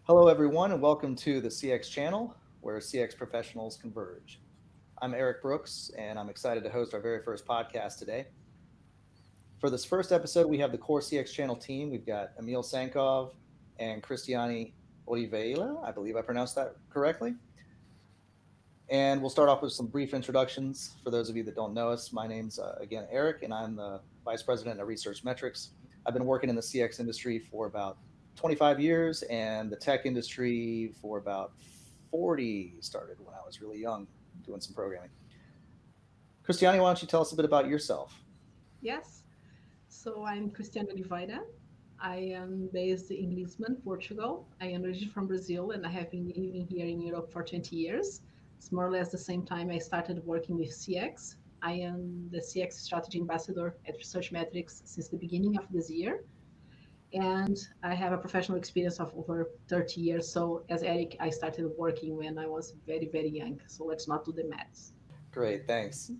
Hello, everyone, and welcome to the CX channel, where CX professionals converge. I'm Eric Brooks, and I'm excited to host our very first podcast today. For this first episode, we have the core CX channel team. We've got Emil Sankov and Cristiani Oliveira. I believe I pronounced that correctly. And we'll start off with some brief introductions. For those of you that don't know us, my name's again Eric, and I'm the Vice President of Research Metrics. I've been working in the CX industry for about 25 years and the tech industry for about 40. Started when I was really young doing some programming. Cristiani, why don't you tell us a bit about yourself? Yes. So I'm Cristiane Oliveira. I am based in Lisbon, Portugal. I am originally from Brazil and I have been living here in Europe for 20 years. It's more or less the same time I started working with CX. I am the CX strategy ambassador at Research Metrics since the beginning of this year. And I have a professional experience of over 30 years. So as Eric, I started working when I was very, very young. So let's not do the maths. Great, thanks.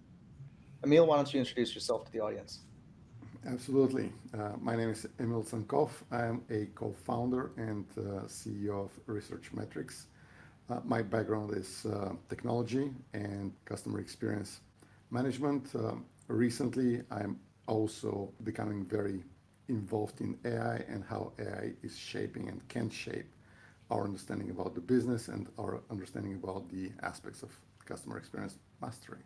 Emil, why don't you introduce yourself to the audience? Absolutely. My name is Emil Sankov. I am a co-founder and CEO of Research Metrics. My background is technology and customer experience management. Recently, I'm also becoming very involved in AI and how AI is shaping and can shape our understanding about the business and our understanding about the aspects of customer experience mastery.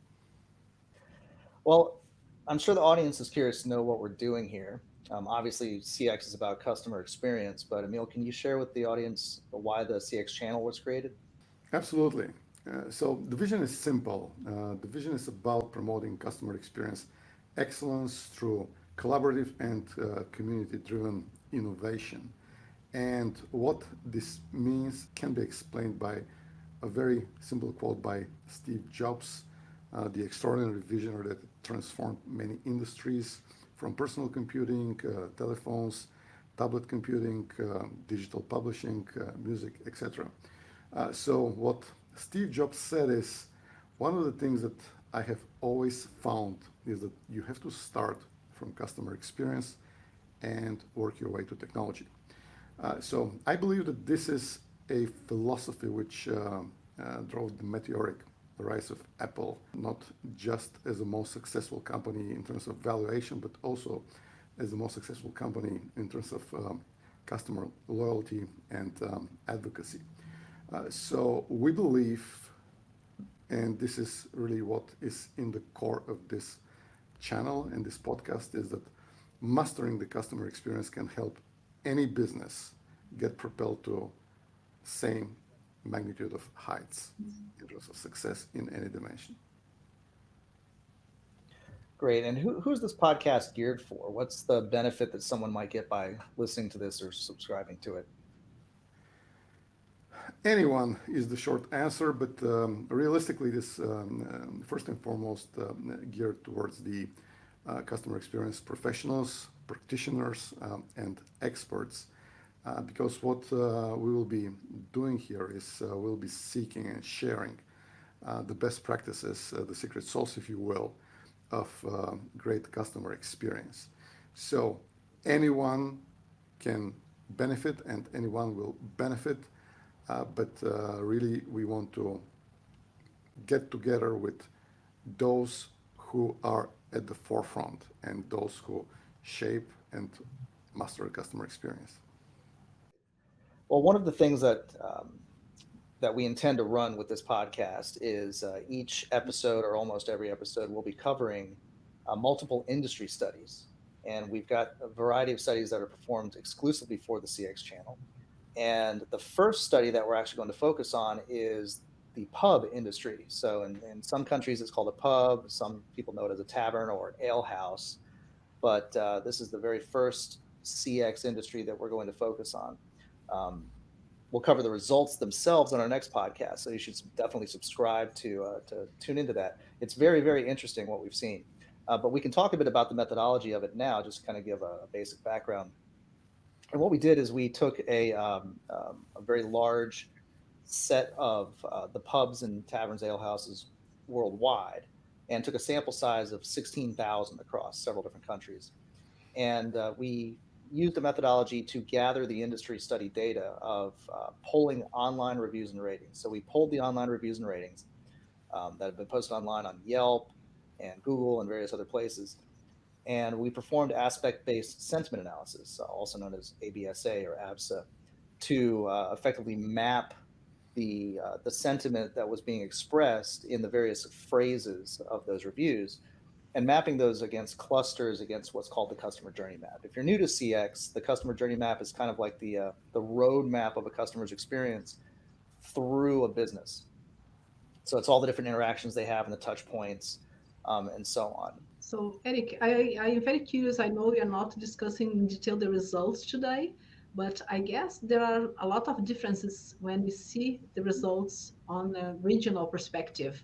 Well, I'm sure the audience is curious to know what we're doing here. Obviously, CX is about customer experience, but Emil, can you share with the audience why the CX channel was created? Absolutely. So the vision is simple. The vision is about promoting customer experience excellence through collaborative and community-driven innovation. And what this means can be explained by a very simple quote by Steve Jobs, the extraordinary visionary that transformed many industries from personal computing, telephones, tablet computing, digital publishing, music, etc. So what Steve Jobs said is one of the things that I have always found is that you have to start from customer experience and work your way to technology. So I believe that this is a philosophy which drove the meteoric rise of Apple, not just as the most successful company in terms of valuation, but also as the most successful company in terms of customer loyalty and advocacy. So we believe, and this is really what is in the core of this channel and this podcast, is that mastering the customer experience can help any business get propelled to same magnitude of heights in terms of success in any dimension. Great. And who's this podcast geared for? What's the benefit that someone might get by listening to this or subscribing to it? Anyone is the short answer, but realistically, this first and foremost geared towards the customer experience professionals, practitioners, and experts. Because what we will be doing here is we'll be seeking and sharing the best practices, the secret sauce, if you will, of great customer experience. So anyone can benefit and anyone will benefit, but really we want to get together with those who are at the forefront and those who shape and master a customer experience. Well, one of the things that we intend to run with this podcast is each episode or almost every episode we'll be covering multiple industry studies, and we've got a variety of studies that are performed exclusively for the CX channel. And the first study that we're actually going to focus on is the pub industry. So in some countries it's called a pub. Some people know it as a tavern or an ale house. But this is the very first CX industry that we're going to focus on. Um, we'll cover the results themselves on our next podcast, so you should definitely subscribe to tune into that. It's very, very interesting what we've seen. But we can talk a bit about the methodology of it now, just kind of give a basic background. And what we did is we took a very large set of the pubs and taverns, ale houses worldwide, and took a sample size of 16,000 across several different countries. And we used a methodology to gather the industry study data of polling online reviews and ratings. So we polled the online reviews and ratings that have been posted online on Yelp and Google and various other places. And we performed aspect-based sentiment analysis, also known as ABSA or ABSA, to effectively map the sentiment that was being expressed in the various phrases of those reviews, and mapping those against clusters against what's called the customer journey map. If you're new to CX, the customer journey map is kind of like the roadmap of a customer's experience through a business. So it's all the different interactions they have and the touch points, and so on. So, Eric, I am very curious. I know we are not discussing in detail the results today, but I guess there are a lot of differences when we see the results on a regional perspective.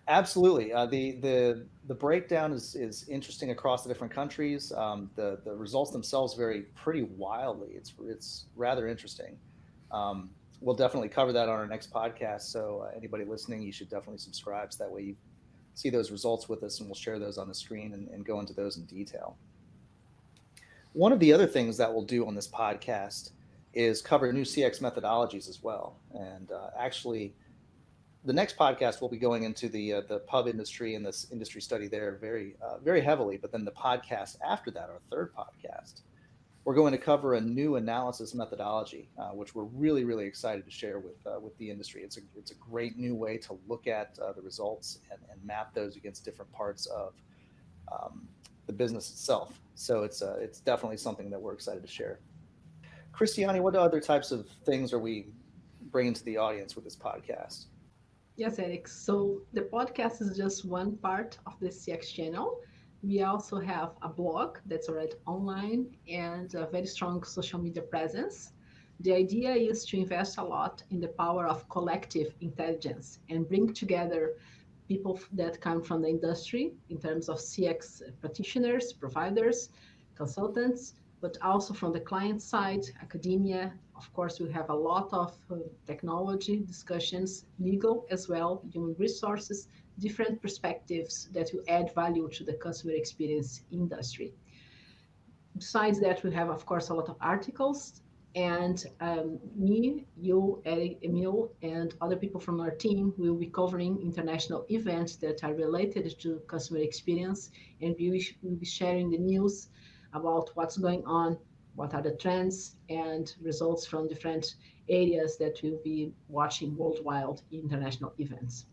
Absolutely. The breakdown is interesting across the different countries. The results themselves vary pretty wildly. It's rather interesting. We'll definitely cover that on our next podcast. So anybody listening, you should definitely subscribe, so that way you see those results with us, and we'll share those on the screen and go into those in detail. One of the other things that we'll do on this podcast is cover new CX methodologies as well. And actually, the next podcast we'll be going into the pub industry and this industry study there very heavily. But then the podcast after that, our third podcast, we're going to cover a new analysis methodology, which we're really excited to share with the industry. It's a great new way to look at the results and map those against different parts of the business itself. So it's definitely something that we're excited to share. Christiane, what other types of things are we bringing to the audience with this podcast? Yes, Eric. So the podcast is just one part of the CX channel. We also have a blog that's already online and a very strong social media presence. The idea is to invest a lot in the power of collective intelligence and bring together people that come from the industry in terms of CX practitioners, providers, consultants, but also from the client side, academia. Of course, we have a lot of technology discussions, legal as well, human resources, different perspectives that will add value to the customer experience industry. Besides that, we have, of course, a lot of articles. And me, you, Eric, Emil, and other people from our team will be covering international events that are related to customer experience. And we will be sharing the news about what's going on, what are the trends, and results from different areas that we'll be watching worldwide international events.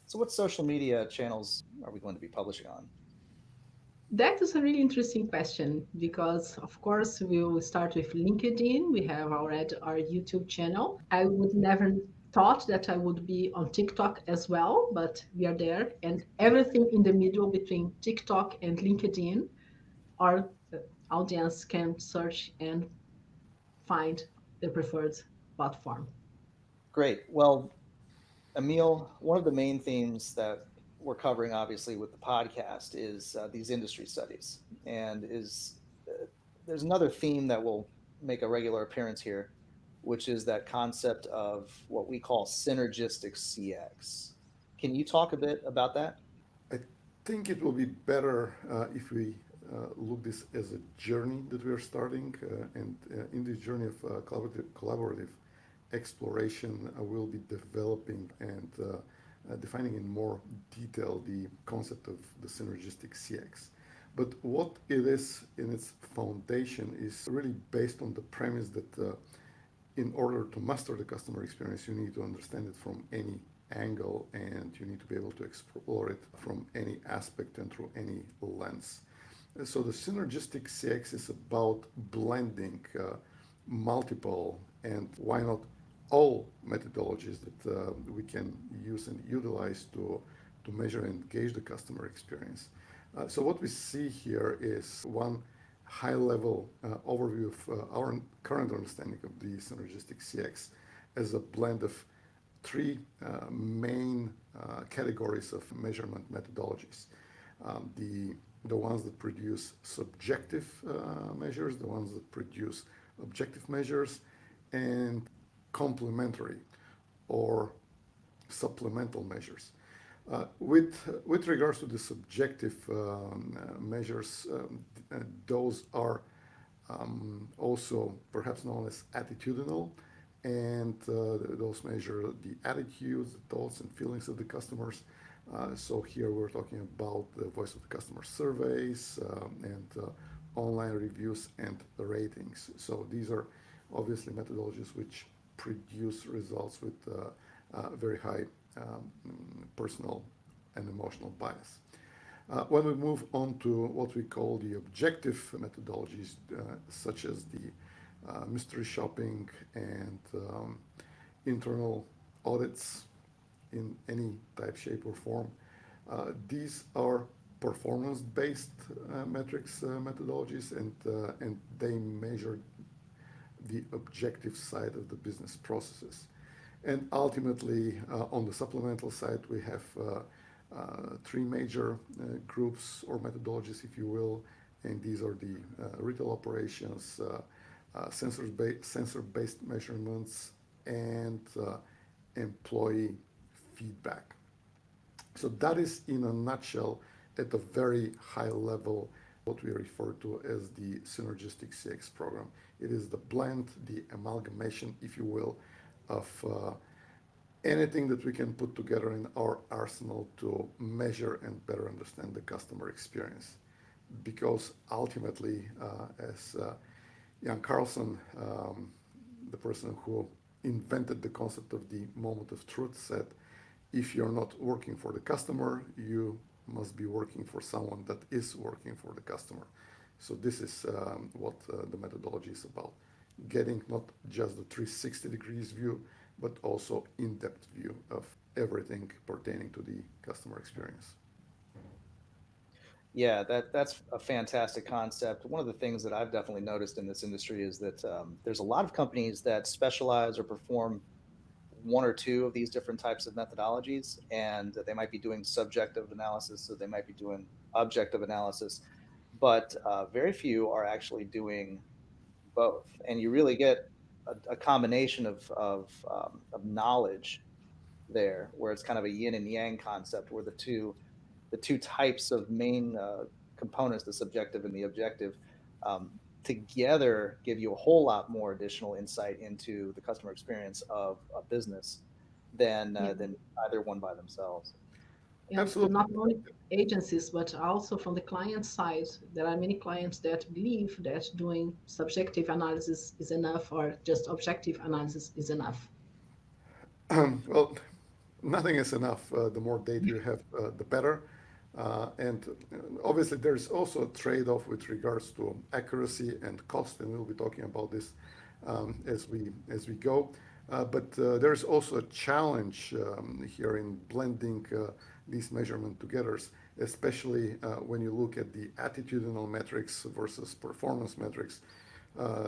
So what social media channels are we going to be publishing on? That is a really interesting question because, of course, we will start with LinkedIn. We have already our YouTube channel. I would never thought that I would be on TikTok as well, but we are there. And everything in the middle between TikTok and LinkedIn, our audience can search and find the preferred platform. Great. Well, Emil, one of the main themes that we're covering, obviously, with the podcast is these industry studies, and there's another theme that will make a regular appearance here, which is that concept of what we call synergistic CX. Can you talk a bit about that? I think it will be better if we look this as a journey that we are starting, and in this journey of collaborative exploration, we'll be developing and defining in more detail the concept of the synergistic CX. But what it is in its foundation is really based on the premise that in order to master the customer experience, you need to understand it from any angle, and you need to be able to explore it from any aspect and through any lens. So the synergistic CX is about blending multiple and why not all methodologies that we can use and utilize to measure and gauge the customer experience. So what we see here is one high-level overview of our current understanding of the synergistic CX as a blend of three main categories of measurement methodologies. The ones that produce subjective measures, the ones that produce objective measures, and complementary or supplemental measures. With regards to the subjective measures, those are also perhaps known as attitudinal, and those measure the attitudes, the thoughts, and feelings of the customers. So here we're talking about the voice of the customer surveys and online reviews and the ratings. So these are obviously methodologies which produce results with very high um, personal and emotional bias. When we move on to what we call the objective methodologies, such as the mystery shopping and internal audits in any type, shape, or form, these are performance-based metrics methodologies, and they measure the objective side of the business processes. And ultimately, on the supplemental side, we have three major groups or methodologies, if you will, and these are the retail operations, sensor-based measurements, and employee feedback. So that is, in a nutshell, at a very high level, what we refer to as the Synergistic CX program. It is the blend, the amalgamation, if you will, of anything that we can put together in our arsenal to measure and better understand the customer experience. Because ultimately, as Jan Carlson, the person who invented the concept of the moment of truth, said, if you're not working for the customer, you must be working for someone that is working for the customer. So this is what the methodology is about. Getting not just the 360 degrees view, but also in-depth view of everything pertaining to the customer experience. Yeah, that's a fantastic concept. One of the things that I've definitely noticed in this industry is that there's a lot of companies that specialize or perform one or two of these different types of methodologies, and they might be doing subjective analysis, or they might be doing objective analysis, but very few are actually doing both. And you really get a combination of knowledge there, where it's kind of a yin and yang concept, where the two types of main components, the subjective and the objective, together give you a whole lot more additional insight into the customer experience of a business Yeah. than either one by themselves. And Absolutely. not only agencies, but also from the client side, there are many clients that believe that doing subjective analysis is enough or just objective analysis is enough. Well, nothing is enough. The more data you have, the better. And obviously, there's also a trade-off with regards to accuracy and cost, and we'll be talking about this as we go. But there's also a challenge here in blending these measurement together, especially when you look at the attitudinal metrics versus performance metrics.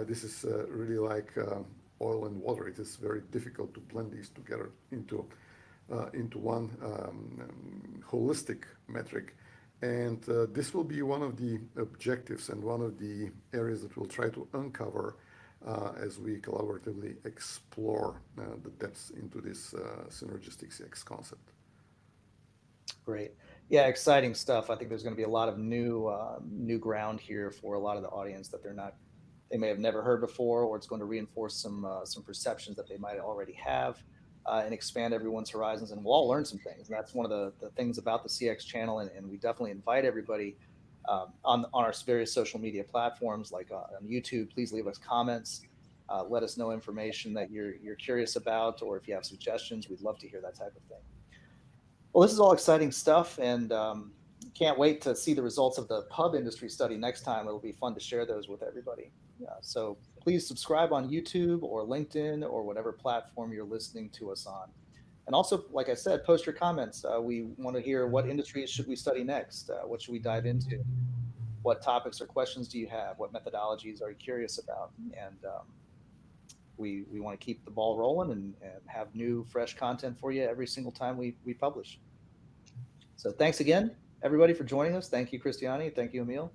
This is really like oil and water. It is very difficult to blend these together into one holistic metric. And this will be one of the objectives and one of the areas that we'll try to uncover as we collaboratively explore the depths into this synergistic CX concept. Great. Yeah, exciting stuff. I think there's going to be a lot of new ground here for a lot of the audience that they may have never heard before, or it's going to reinforce some perceptions that they might already have, and expand everyone's horizons. And we'll all learn some things. And that's one of the things about the CX channel. And we definitely invite everybody on our various social media platforms, like on YouTube. Please leave us comments. Let us know information that you're curious about, or if you have suggestions, we'd love to hear that type of thing. Well, this is all exciting stuff, and can't wait to see the results of the pub industry study next time. It'll be fun to share those with everybody. So please subscribe on YouTube or LinkedIn or whatever platform you're listening to us on. And also, like I said, post your comments. We want to hear, what industries should we study next? What should we dive into? What topics or questions do you have? What methodologies are you curious about? And we want to keep the ball rolling and have new, fresh content for you every single time we publish. So thanks again, everybody, for joining us. Thank you, Christiani. Thank you, Emil.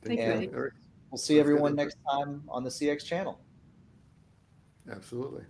Thank Thank you, you, And Alex. Eric. we'll see Let's get everyone into it. next time on the CX channel. Absolutely.